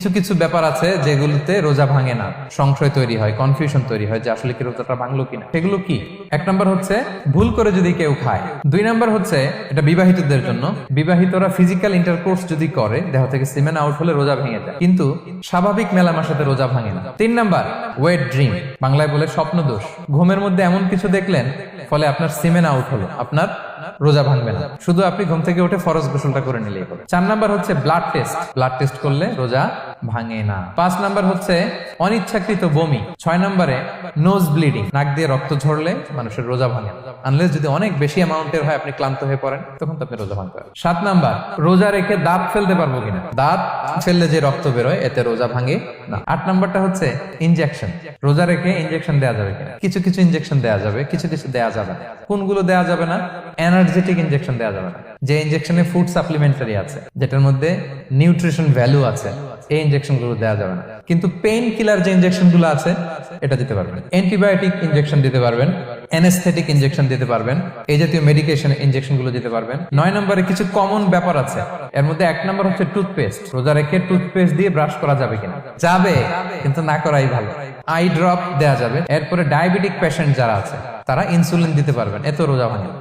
কিছু কিছু ব্যাপার আছে যেগুলোতে রোজা ভাঙে না, সংশয় তৈরি হয়, কনফিউশন তৈরি হয় যে আসলে কি রোজাটা ভাঙলো কিনা। সেগুলো কি? এক নম্বর হচ্ছে ভুল করে যদি কেউ খায়। দুই নম্বর হচ্ছে এটা বিবাহিতদের জন্য, বিবাহিতরা ফিজিক্যাল ইন্টারকোর্স যদি করে দেহ থেকে সিমেন আউট হলে রোজা ভেঙে যায়, কিন্তু স্বাভাবিক মেলামেশাতে রোজা ভাঙে না। তিন নম্বর ওয়েট ড্রিম, বাংলায় বলে স্বপ্ন দোষ। ঘুমের মধ্যে এমন কিছু দেখলেন ফলে আপনার সিমেন আউট হলো, আপনার রোজা ভাঙবে না, শুধু আপনি ঘুম থেকে উঠে ফরজ গোসলটা করে নিলেই হবে। চার নাম্বার হচ্ছে ব্লাড টেস্ট, ব্লাড টেস্ট করলে রোজা ভাঙে না। পাঁচ নাম্বার হচ্ছে অনিচ্ছাকৃত বমি। ছয় নম্বরে নোজ ব্লিডিং, নাক দিয়ে রক্ত ঝরলে মানুষের রোজা ভাঙে না, আনলেস যদি অনেক বেশি অ্যামাউন্টের হয়, আপনি ক্লান্ত হয়ে পড়েন, তখন তো আপনি রোজা ভাঙতে পারেন। সাত নাম্বার রোজা রেখে দাঁত ফেলতে পারবো কিনা, দাঁত ফেললে যে রক্ত বেরোয় এতে রোজা ভাঙে না। আট নাম্বারটা হচ্ছে ইনজেকশন, রোজা রেখে ইনজেকশন দেওয়া যাবে কিনা। কিছু কিছু ইনজেকশন দেওয়া যাবে, কিছু কিছু দেওয়া যাবে না। কোনগুলো দেওয়া যাবে না? এনার্জেটিক ইনজেকশন দেওয়া যাবে না, যে ইনজেকশনে ফুড সাপ্লিমেন্টারি আছে, যেটার মধ্যে নিউট্রিশন ভ্যালু আছে, এই ইনজেকশন গুলো দেওয়া যাবে না। কিন্তু পেইন কিলার যে ইনজেকশন গুলো আছে এটা দিতে পারবেন, অ্যান্টিবায়োটিক ইনজেকশন দিতে পারবেন, অ্যানেস্থেটিক ইনজেকশন দিতে পারবেন, এই জাতীয় মেডিকেশন ইনজেকশন গুলো দিতে পারবেন। নয় নম্বরে কিছু কমন ব্যাপার আছে, এর মধ্যে এক নম্বর হচ্ছে টুথপেস্ট। রোজা রেখে টুথপেস্ট দিয়ে ব্রাশ করা যাবে কিনা? যাবে, কিন্তু না করাই ভালো। আই ড্রপ দেওয়া যাবে। এরপরে ডায়াবেটিক পেশেন্ট যারা আছে তারা ইনসুলিন দিতে পারবেন, এত রোজা ভাঙে।